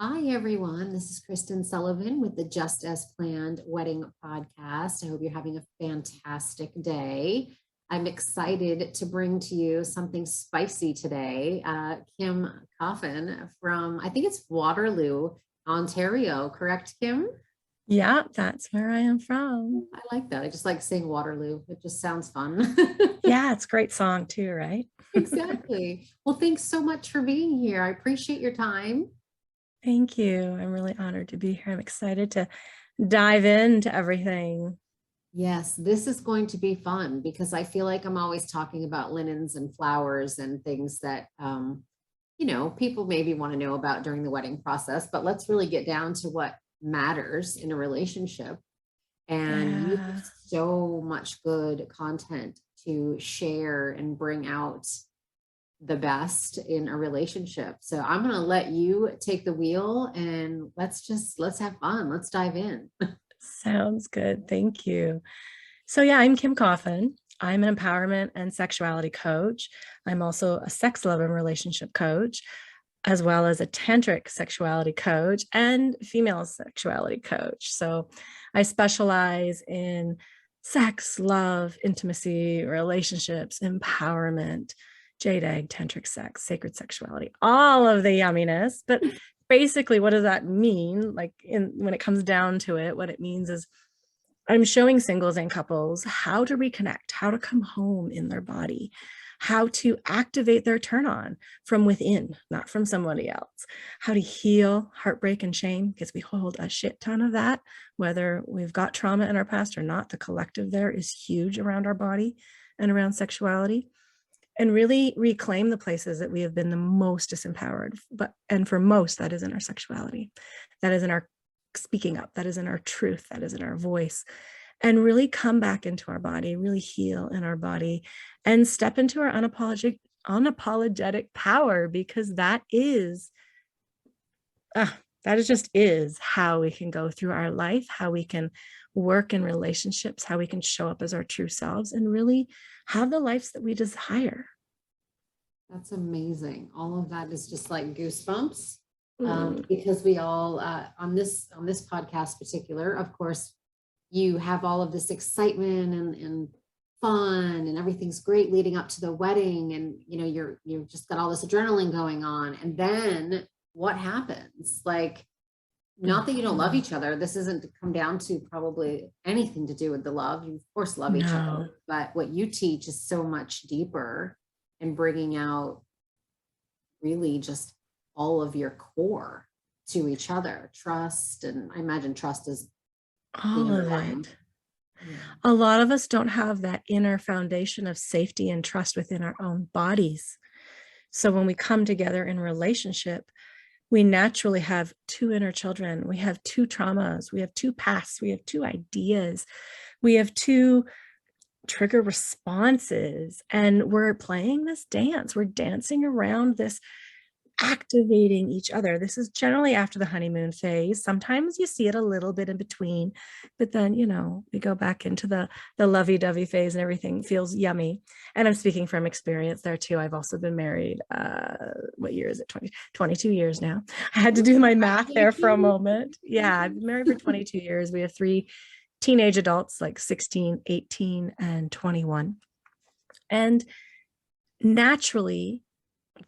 Hi, everyone. This is Kristin Sullivan with the Just as Planned Wedding Podcast. I hope you're having a fantastic day. I'm excited to bring to you something spicy today. Kim Coffin from, I think it's Waterloo, Ontario. Correct, Kim? Yeah, that's where I am from. I like that. I just like saying Waterloo. It just sounds fun. Yeah, it's a great song too, right? Exactly. Well, thanks so much for being here. I appreciate your time. Thank you. I'm really honored to be here. I'm excited to dive into everything. Yes, this is going to be fun because I feel like I'm always talking about linens and flowers and things that, people maybe want to know about during the wedding process, but let's really get down to what matters in a relationship. And you have Yeah. so much good content to share and bring out the best in a relationship. So I'm going to let you take the wheel and let's have fun. Let's dive in. Sounds good. Thank you. So yeah, I'm Kim Coffin. I'm an empowerment and sexuality coach. I'm also a sex, love, and relationship coach, as well as a tantric sexuality coach and female sexuality coach. So I specialize in sex, love, intimacy, relationships, empowerment, jade egg, tantric sex, sacred sexuality, all of the yumminess. But basically, what does that mean? Like when it comes down to it, what it means is I'm showing singles and couples how to reconnect, how to come home in their body, how to activate their turn on from within, not from somebody else, how to heal heartbreak and shame, because we hold a shit ton of that, whether we've got trauma in our past or not. The collective there is huge around our body and around sexuality, and really reclaim the places that we have been the most disempowered. And for most, that is in our sexuality, that is in our speaking up, that is in our truth, that is in our voice, and really come back into our body, really heal in our body, and step into our unapologetic power, because that just is how we can go through our life, how we can work in relationships, how we can show up as our true selves and really have the lives that we desire. That's amazing. All of that is just like goosebumps. Because we all on this podcast particular, of course, you have all of this excitement and fun and everything's great leading up to the wedding, and you've just got all this adrenaline going on, and then what happens? Like, not that you don't love each other. This isn't to come down to probably anything to do with the love. You of course love each other, but what you teach is so much deeper and bringing out really just all of your core to each other. Trust, and I imagine trust is all of it. A lot of us don't have that inner foundation of safety and trust within our own bodies. So when we come together in relationship, we naturally have two inner children. We have two traumas. We have two pasts. We have two ideas. We have two trigger responses. And we're playing this dance. We're dancing around this, activating each other. This is generally after the honeymoon phase. Sometimes you see it a little bit in between, but then, we go back into the lovey-dovey phase and everything feels yummy. And I'm speaking from experience there too. I've also been married, what year is it? 22 years now. I had to do my math there for a moment. Yeah, I've been married for 22 years. We have 3 teenage adults, like 16, 18, and 21. And naturally,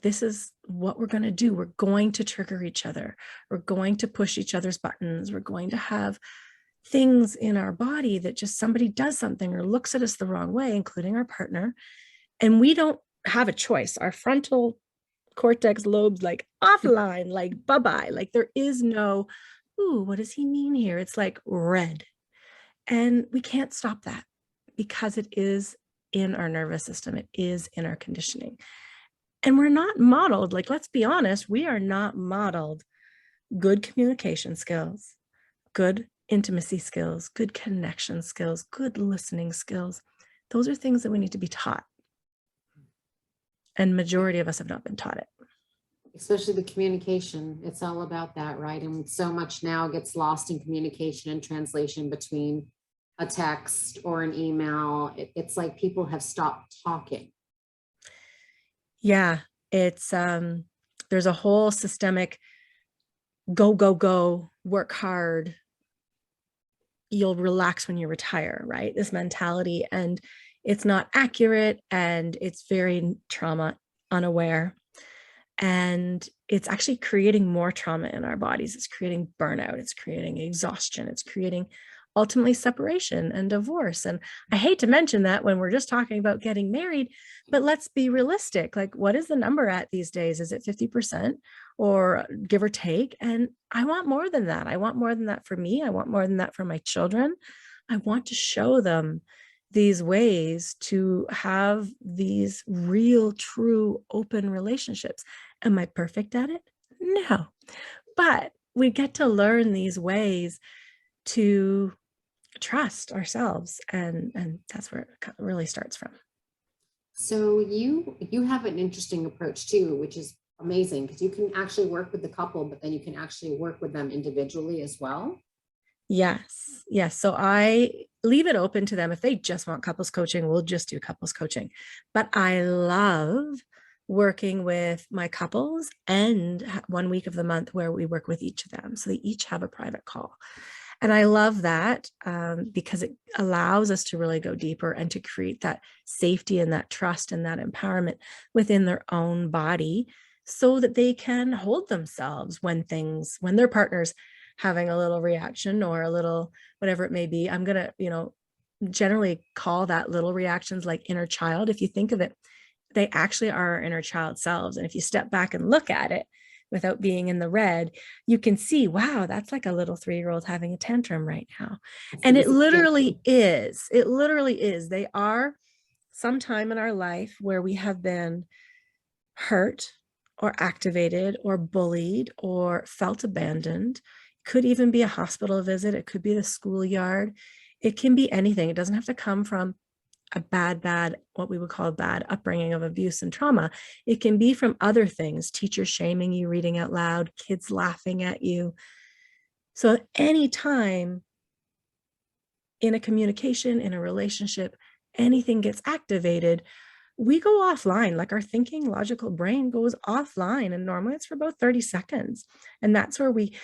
this is what we're going to do. We're going to trigger each other. We're going to push each other's buttons. We're going to have things in our body that just somebody does something or looks at us the wrong way, including our partner. And we don't have a choice. Our frontal cortex lobes like offline, like bye-bye. Like there is no, ooh, what does he mean here? It's like red. And we can't stop that because it is in our nervous system. It is in our conditioning. And we're not modeled, like, let's be honest, we are not modeled good communication skills, good intimacy skills, good connection skills, good listening skills. Those are things that we need to be taught. And majority of us have not been taught it. Especially the communication. It's all about that, right? And so much now gets lost in communication and translation between a text or an email. It's like people have stopped talking. Yeah, it's there's a whole systemic go, work hard, you'll relax when you retire, right? This mentality, and it's not accurate, and it's very trauma unaware. And it's actually creating more trauma in our bodies. It's creating burnout. It's creating exhaustion. It's creating ultimately separation and divorce. And I hate to mention that when we're just talking about getting married, but let's be realistic. Like, what is the number at these days? Is it 50% or give or take? And I want more than that. I want more than that for me. I want more than that for my children. I want to show them these ways to have these real, true, open relationships. Am I perfect at it? No. But we get to learn these ways to trust ourselves. And that's where it really starts from. So you have an interesting approach too, which is amazing, because you can actually work with the couple, but then you can actually work with them individually as well. Yes. Yes. So I leave it open to them. If they just want couples coaching, we'll just do couples coaching. But I love working with my couples and 1 week of the month where we work with each of them. So they each have a private call. And I love that because it allows us to really go deeper and to create that safety and that trust and that empowerment within their own body, so that they can hold themselves when their partner's having a little reaction or a little, whatever it may be. I'm going to, generally call that little reactions like inner child. If you think of it, they actually are our inner child selves. And if you step back and look at it without being in the red, you can see, wow, that's like a little 3-year-old having a tantrum right now. And it literally is. It literally is. They are sometime in our life where we have been hurt or activated or bullied or felt abandoned. Could even be a hospital visit. It could be the schoolyard. It can be anything. It doesn't have to come from a bad, what we would call a bad upbringing of abuse and trauma. It can be from other things, teachers shaming you, reading out loud, kids laughing at you. So anytime in a communication, in a relationship, anything gets activated, we go offline. Like, our thinking, logical brain goes offline. And normally it's for about 30 seconds. And that's where we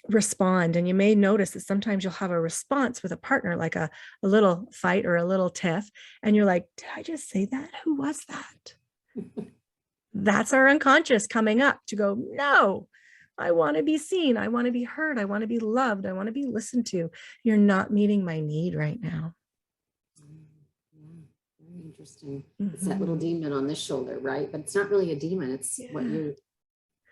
respond. And you may notice that sometimes you'll have a response with a partner, like a little fight or a little tiff. And you're like, did I just say that? Who was that? That's our unconscious coming up to go, no, I want to be seen. I want to be heard. I want to be loved. I want to be listened to. You're not meeting my need right now. Yeah, very interesting. It's that little demon on this shoulder, right? But it's not really a demon. It's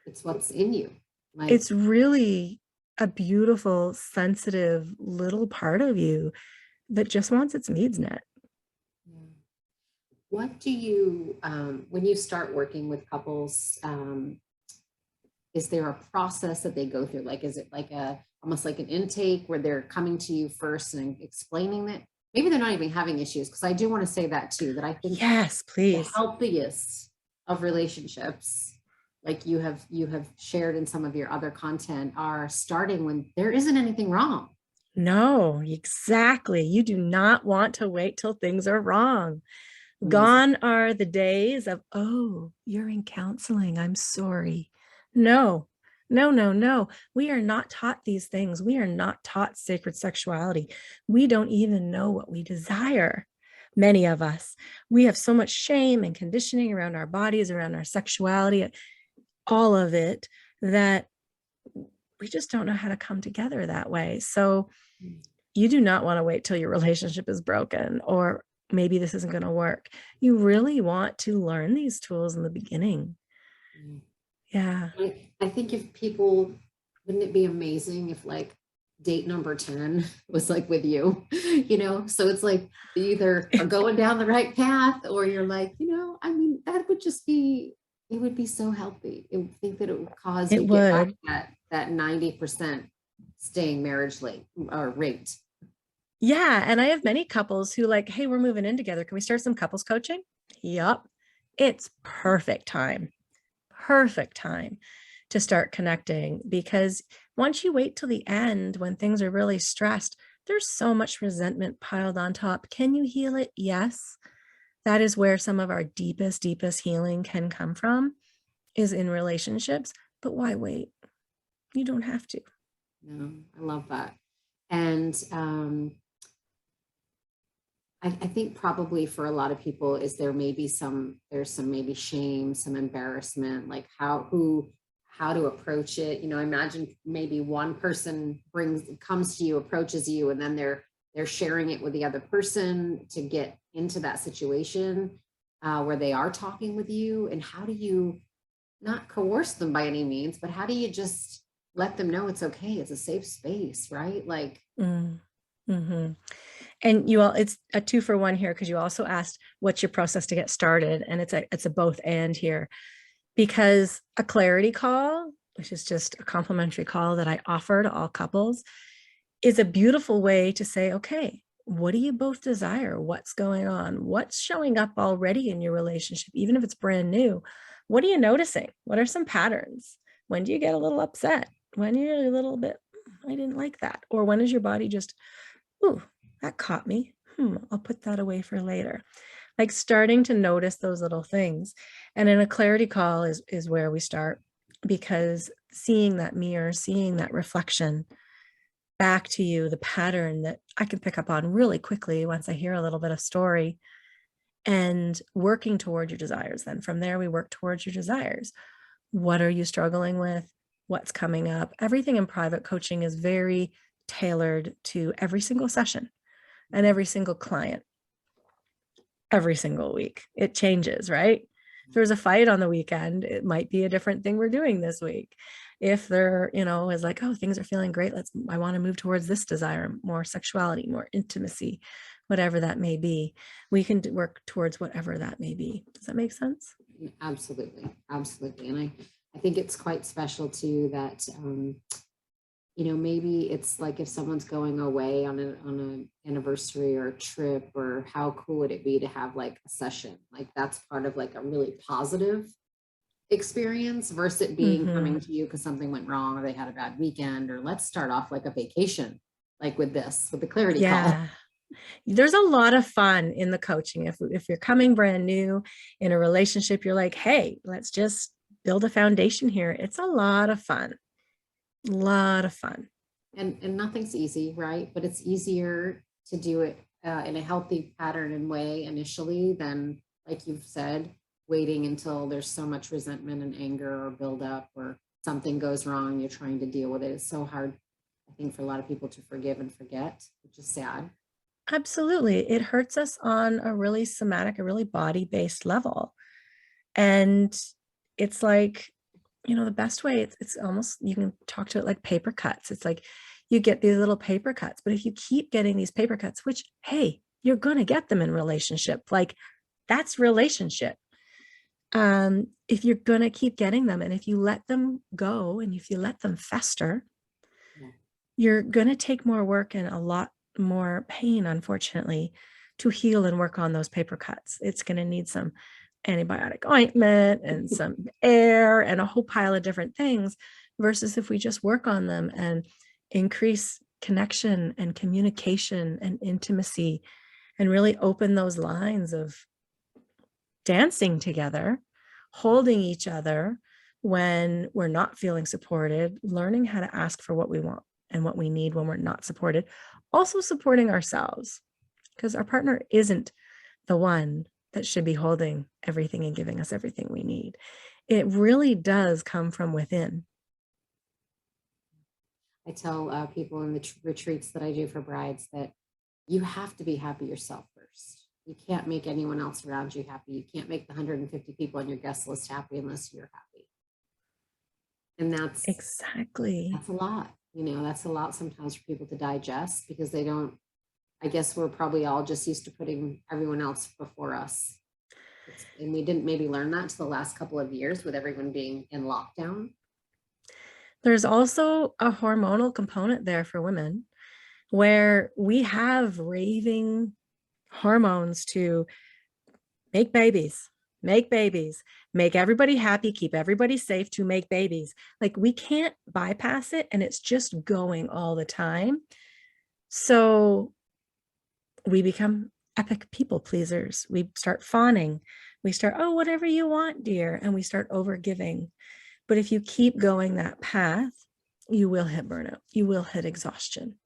it's what's in you. Like, it's really a beautiful, sensitive little part of you that just wants its needs met. Yeah. What do you, when you start working with couples, is there a process that they go through? Like, is it like almost like an intake where they're coming to you first and explaining that maybe they're not even having issues? Because I do want to say that too, that I think yes, please, the healthiest of relationships, like you have shared in some of your other content, are starting when there isn't anything wrong. No, exactly. You do not want to wait till things are wrong. Gone are the days of, oh, you're in counseling, I'm sorry. No. We are not taught these things. We are not taught sacred sexuality. We don't even know what we desire. Many of us, we have so much shame and conditioning around our bodies, around our sexuality, all of it, that we just don't know how to come together that way. So you do not want to wait till your relationship is broken, or maybe this isn't going to work. You really want to learn these tools in the beginning. Yeah. I think if people, wouldn't it be amazing if like date number 10 was like with you, so it's like you either are going down the right path, or you're like, I mean, that would just be, it would be so healthy. I would think that it would cause you to get back that 90% staying marriage rate. Yeah. And I have many couples who like, hey, we're moving in together. Can we start some couples coaching? Yep. It's perfect time to start connecting, because once you wait till the end, when things are really stressed, there's so much resentment piled on top. Can you heal it? Yes. That is where some of our deepest healing can come from, is in relationships. But why wait? You don't have to. No, I love that. And I think probably for a lot of people is there's some maybe shame, some embarrassment, like how to approach it. You know, imagine maybe one person comes to you, approaches you, and then they're sharing it with the other person to get into that situation where they are talking with you. And how do you not coerce them by any means, but how do you just let them know it's okay? It's a safe space, right? Like, Mm-hmm. And it's a 2-for-1 here, because you also asked what's your process to get started, and it's a both and here, because a clarity call, which is just a complimentary call that I offer to all couples, is a beautiful way to say, okay, what do you both desire? What's going on? What's showing up already in your relationship, even if it's brand new? What are you noticing? What are some patterns? When do you get a little upset? When you're a little bit, I didn't like that. Or when is your body just, ooh, that caught me. I'll put that away for later. Like starting to notice those little things. And in a clarity call is where we start, because seeing that mirror, seeing that reflection back to you, the pattern that I can pick up on really quickly once I hear a little bit of story, and working toward your desires. Then from there, we work towards your desires. What are you struggling with? What's coming up? Everything in private coaching is very tailored to every single session and every single client. Every single week, it changes, right? If there's a fight on the weekend, it might be a different thing we're doing this week. If there, is like, oh, things are feeling great, I want to move towards this desire, more sexuality, more intimacy, whatever that may be, we can work towards whatever that may be. Does that make sense? Absolutely. Absolutely. And I think it's quite special too that, maybe it's like if someone's going away on an anniversary or a trip, or how cool would it be to have like a session? Like that's part of like a really positive experience versus it being coming to you because something went wrong or they had a bad weekend, or let's start off like a vacation, like with the clarity call. There's a lot of fun in the coaching. If you're coming brand new in a relationship, you're like, hey, let's just build a foundation here. It's a lot of fun. And nothing's easy, right? But it's easier to do it in a healthy pattern and way initially than, like you've said, waiting until there's so much resentment and anger or buildup, or something goes wrong, you're trying to deal with it. It's so hard, I think, for a lot of people to forgive and forget, which is sad. Absolutely. It hurts us on a really somatic, a really body-based level. And it's like, the best way, it's almost, you can talk to it like paper cuts. It's like you get these little paper cuts, but if you keep getting these paper cuts, which, hey, you're going to get them in relationship, like that's relationship. If you're going to keep getting them, and if you let them go, and if you let them fester, you're going to take more work and a lot more pain, unfortunately, to heal and work on those paper cuts. It's going to need some antibiotic ointment and some air and a whole pile of different things, versus if we just work on them and increase connection and communication and intimacy, and really open those lines of dancing together, holding each other when we're not feeling supported, learning how to ask for what we want and what we need when we're not supported, also supporting ourselves, because our partner isn't the one that should be holding everything and giving us everything we need. It really does come from within. I tell people in the retreats that I do for brides that you have to be happy yourself first. You can't make anyone else around you happy. You can't make the 150 people on your guest list happy unless you're happy. And that's a lot. That's a lot sometimes for people to digest, because they don't, I guess we're probably all just used to putting everyone else before us. And we didn't maybe learn that to the last couple of years with everyone being in lockdown. There's also a hormonal component there for women, where we have raving hormones to make babies, make everybody happy, keep everybody safe, to make babies. Like we can't bypass it, and it's just going all the time. So we become epic people pleasers. We start fawning. We start, oh, whatever you want, dear. And we start over giving. But if you keep going that path, you will hit burnout. You will hit exhaustion.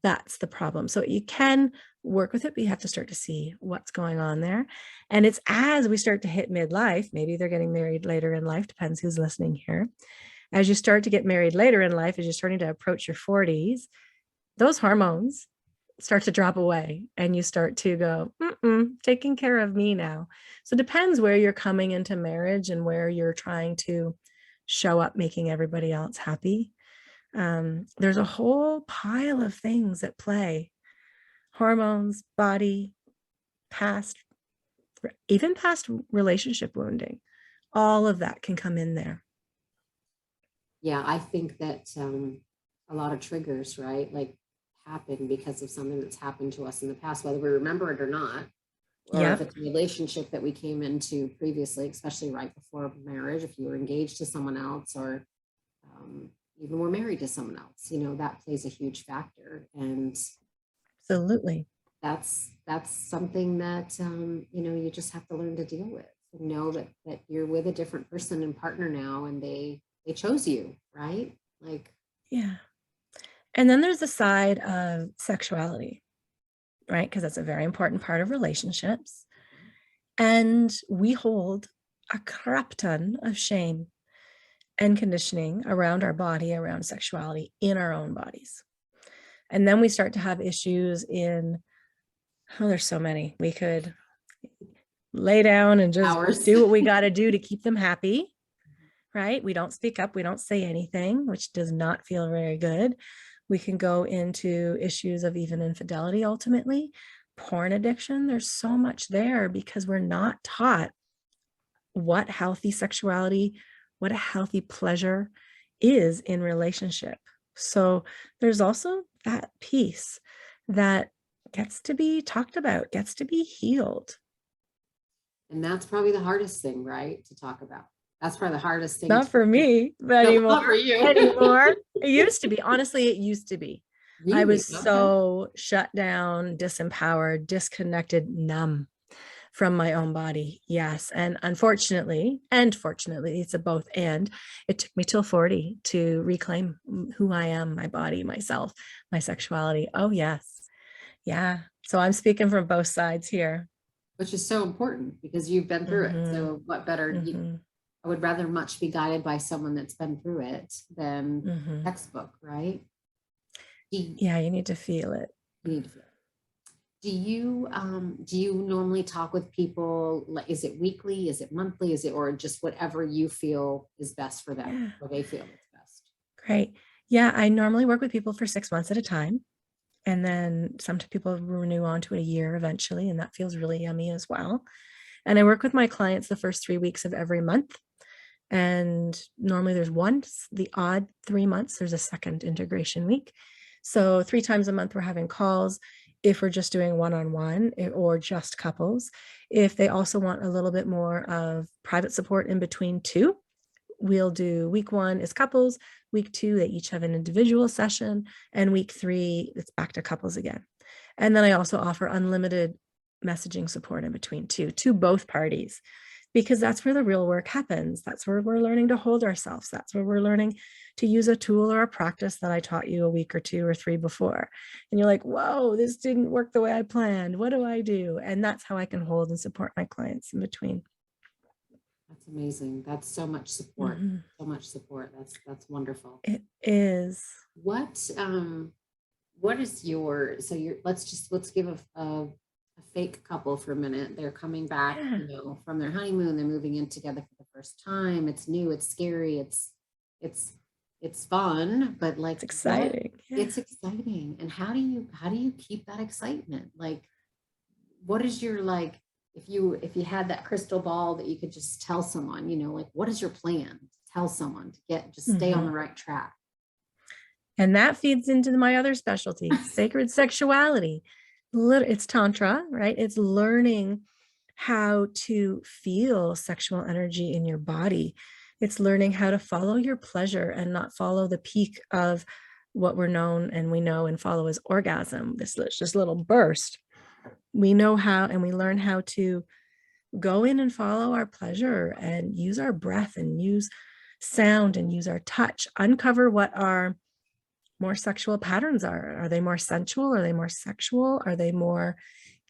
That's the problem. So you can work with it, but you have to start to see what's going on there. And it's as we start to hit midlife, maybe they're getting married later in life, depends who's listening here. As you start to get married later in life, as you're starting to approach your 40s, those hormones start to drop away and you start to go, taking care of me now. So it depends where you're coming into marriage and where you're trying to show up, making everybody else happy. There's a whole pile of things at play: hormones, body, past, even past relationship wounding. All of that can come in there. Yeah, I think that a lot of triggers, right, like happen because of something that's happened to us in the past, whether we remember it or not, or if it's a relationship that we came into previously, especially right before marriage, if you were engaged to someone else, or even were married to someone else, you know, that plays a huge factor. And absolutely, that's something that you know, you just have to learn to deal with, and know that you're with a different person and partner now, and they chose you, right? Like, yeah. And then there's the side of sexuality, right? Because that's a very important part of relationships. And we hold a crap ton of shame and conditioning around our body, around sexuality in our own bodies. And then we start to have issues in, oh, there's so many. We could lay down and just do what we got to do to keep them happy, right? We don't speak up. We don't say anything, which does not feel very good. We can go into issues of even infidelity, ultimately, porn addiction. There's so much there because we're not taught what healthy sexuality, what a healthy pleasure is in relationship. So there's also that piece that gets to be talked about, gets to be healed. And that's probably the hardest thing, right, to talk about. That's probably the hardest thing. Not for me anymore. Not for you anymore. It used to be. Honestly, it used to be. Really? I was so shut down, disempowered, disconnected, numb from my own body. Yes. And unfortunately, and fortunately, it's a both and, it took me till 40 to reclaim who I am, my body, myself, my sexuality. Oh, yes. Yeah. So I'm speaking from both sides here. Which is so important because you've been through it. So what better, I would rather much be guided by someone that's been through it than textbook, right? Yeah, you need to feel it. You need to feel it. Do you normally talk with people? Like, is it weekly? Is it monthly? Is it, or just whatever you feel is best for them, or they feel it's best? Great. Yeah, I normally work with people for 6 months at a time. And then some people renew on to a year eventually, and that feels really yummy as well. And I work with my clients the first 3 weeks of every month. And normally there's once the odd 3 months, there's a second integration week. So 3 times a month, we're having calls if we're just doing one-on-one or just couples. If they also want a little bit more of private support in between too, we'll do week 1 is couples, week 2, they each have an individual session, and week 3, it's back to couples again. And then I also offer unlimited messaging support in between too, to both parties, because that's where the real work happens. That's where we're learning to hold ourselves. That's where we're learning to use a tool or a practice that I taught you a week or 2 or 3 before. And you're like, whoa, this didn't work the way I planned. What do I do? And that's how I can hold and support my clients in between. That's amazing. That's so much support. So much support. That's wonderful. It is. What is your, so you're, let's give a fake couple for a minute. They're coming back, you know, from their honeymoon. They're moving in together for the first time. It's new, it's scary, it's fun, but like, it's exciting. It's exciting. And how do you keep that excitement? Like, what is your, like, if you had that crystal ball that you could just tell someone, you know, like, what is your plan to tell someone to just stay on the right track? And that feeds into my other specialty, sacred sexuality. It's Tantra, right? It's learning how to feel sexual energy in your body. It's learning how to follow your pleasure and not follow the peak of what we're known and we know and follow as orgasm, this little burst. We know how, and we learn how to go in and follow our pleasure and use our breath and use sound and use our touch, uncover what our more sexual patterns are. Are they more sensual? Are they more sexual? Are they more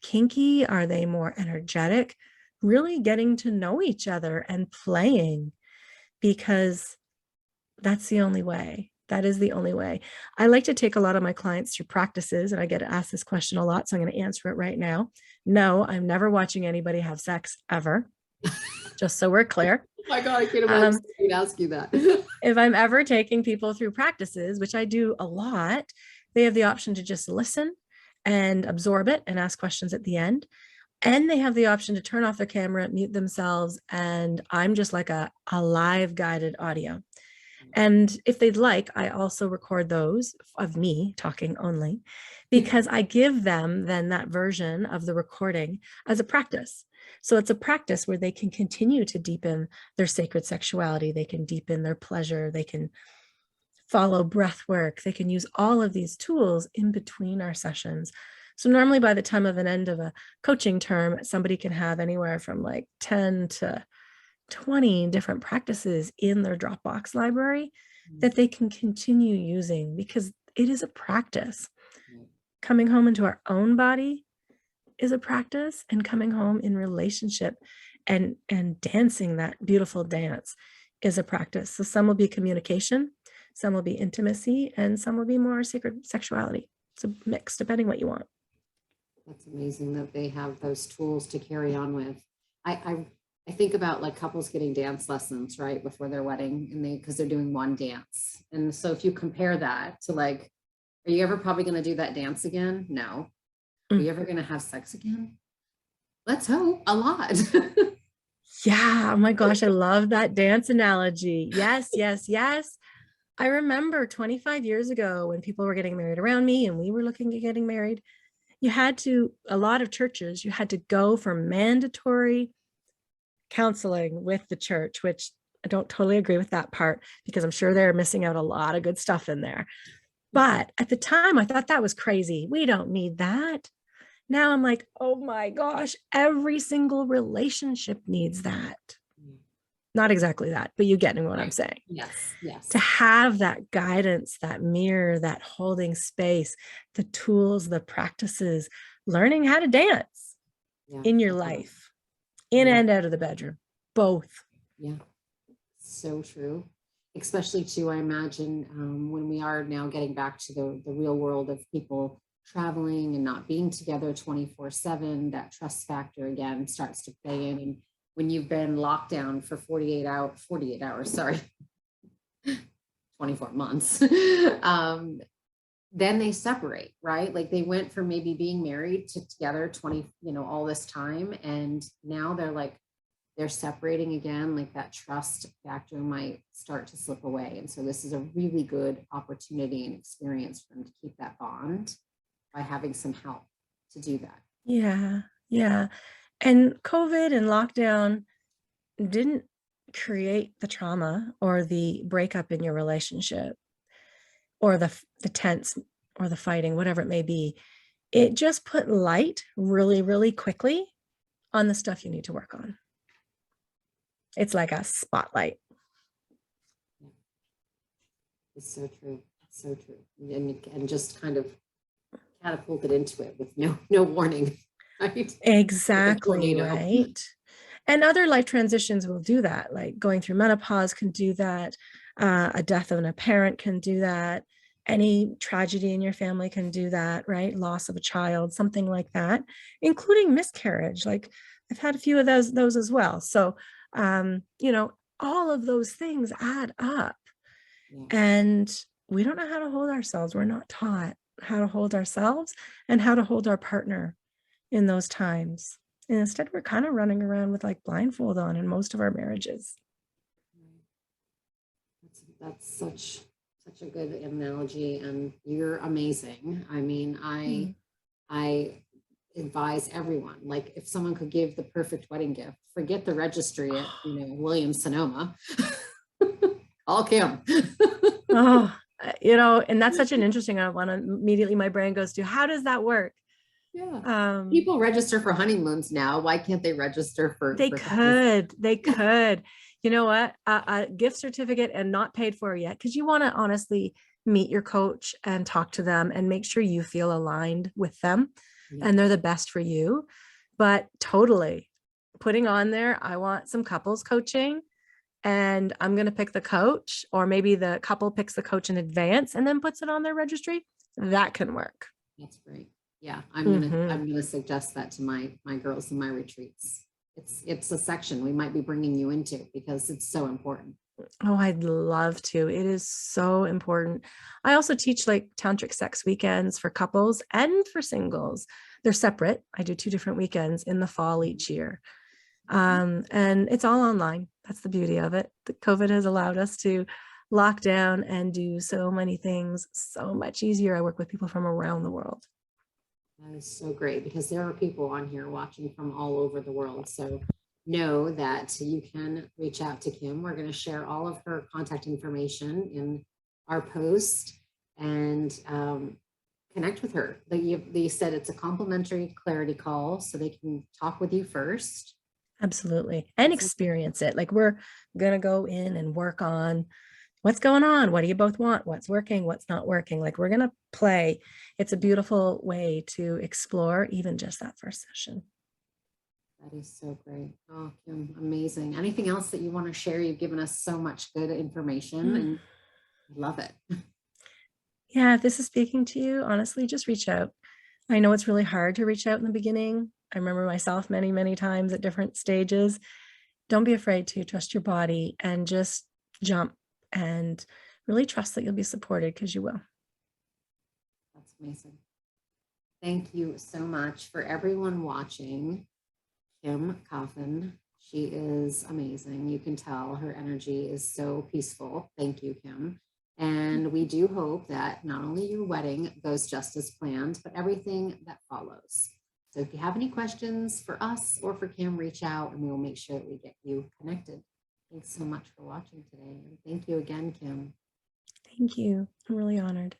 kinky? Are they more energetic? Really getting to know each other and playing, because that's the only way. That is the only way. I like to take a lot of my clients through practices, and I get asked this question a lot, so I'm going to answer it right now. No, I'm never watching anybody have sex ever, just so we're clear. Oh my God, I can't imagine someone ask you that. If I'm ever taking people through practices, which I do a lot, they have the option to just listen and absorb it and ask questions at the end. And they have the option to turn off their camera, mute themselves, and I'm just like a live guided audio. And if they'd like, I also record those of me talking only, because I give them then that version of the recording as a practice. So it's a practice where they can continue to deepen their sacred sexuality. They can deepen their pleasure. They can follow breath work. They can use all of these tools in between our sessions. So normally by the time of an end of a coaching term, somebody can have anywhere from like 10 to 20 different practices in their Dropbox library that they can continue using, because it is a practice. Coming home into our own body is a practice, and coming home in relationship and dancing that beautiful dance is a practice. So some will be communication, some will be intimacy, and some will be more sacred sexuality. It's a mix, depending what you want. That's amazing that they have those tools to carry on with. I think about like couples getting dance lessons right before their wedding, and because they're doing one dance. And so if you compare that to like, are you ever probably going to do that dance again? No. Are you ever going to have sex again? Let's hope a lot. Yeah. Oh my gosh. I love that dance analogy. Yes, yes, yes. I remember 25 years ago when people were getting married around me and we were looking at getting married, you had to, a lot of churches, you had to go for mandatory counseling with the church, which I don't totally agree with that part, because I'm sure they're missing out a lot of good stuff in there. But at the time, I thought that was crazy. We don't need that. Now I'm like, oh my gosh, every single relationship needs that. Not exactly that, but you get what I'm saying. Yes, yes. To have that guidance, that mirror, that holding space, the tools, the practices, learning how to dance in your life, in and out of the bedroom, both. Yeah, so true. Especially too, I imagine when we are now getting back to the real world of people traveling and not being together 24/7, that trust factor again starts to play in. And when you've been locked down for 48 hours, sorry, 24 months, then they separate, right? Like they went from maybe being married to together 20, all this time. And now they're separating again, like that trust factor might start to slip away. And so this is a really good opportunity and experience for them to keep that bond by having some help to do that. Yeah. Yeah. And COVID and lockdown didn't create the trauma or the breakup in your relationship or the tense or the fighting, whatever it may be. It just put light really, really quickly on the stuff you need to work on. It's like a spotlight. It's so true. It's so true. And just kind of catapulted into it with no warning. Right? Exactly, right. And other life transitions will do that, like going through menopause can do that. A death of a parent can do that. Any tragedy in your family can do that, right? Loss of a child, something like that, including miscarriage. Like I've had a few of those as well. So, all of those things add up. Yeah. And we don't know how to hold ourselves. We're not taught how to hold ourselves and how to hold our partner in those times. And instead, we're kind of running around with like blindfold on in most of our marriages. That's such a good analogy, and you're amazing. I mean, I advise everyone, like if someone could give the perfect wedding gift, forget the registry at Williams Sonoma. Call Kim. And that's such an interesting one. Immediately my brain goes to, how does that work? Yeah. People register for honeymoons now. Why can't they register for? They could. you know what, a gift certificate and not paid for yet, because you want to honestly meet your coach and talk to them and make sure you feel aligned with them and they're the best for you. But totally putting on there, I want some couples coaching, and I'm going to pick the coach, or maybe the couple picks the coach in advance and then puts it on their registry. That can work. That's great. Yeah, I'm gonna suggest that to my girls in my retreats. It's a section we might be bringing you into because it's so important. Oh, I'd love to. It is so important. I also teach like tantric sex weekends for couples and for singles. They're separate. I do 2 different weekends in the fall each year. And it's all online. That's the beauty of it. The COVID has allowed us to lock down and do so many things so much easier. I work with people from around the world. That is so great, because there are people on here watching from all over the world. So know that you can reach out to Kim. We're going to share all of her contact information in our post, and connect with her. They said it's a complimentary clarity call, so they can talk with you first. Absolutely. And experience it. Like, we're going to go in and work on what's going on. What do you both want? What's working? What's not working? Like, we're going to play. It's a beautiful way to explore even just that first session. That is so great. Oh, Kim, amazing. Anything else that you want to share? You've given us so much good information and I love it. Yeah, if this is speaking to you, honestly, just reach out. I know it's really hard to reach out in the beginning. I remember myself many, many times at different stages. Don't be afraid to trust your body and just jump and really trust that you'll be supported, because you will. That's amazing. Thank you so much for everyone watching. Kim Coffin, she is amazing. You can tell her energy is so peaceful. Thank you, Kim. And we do hope that not only your wedding goes just as planned, but everything that follows. So if you have any questions for us or for Kim, reach out and we will make sure that we get you connected. Thanks so much for watching today. And thank you again, Kim. Thank you. I'm really honored.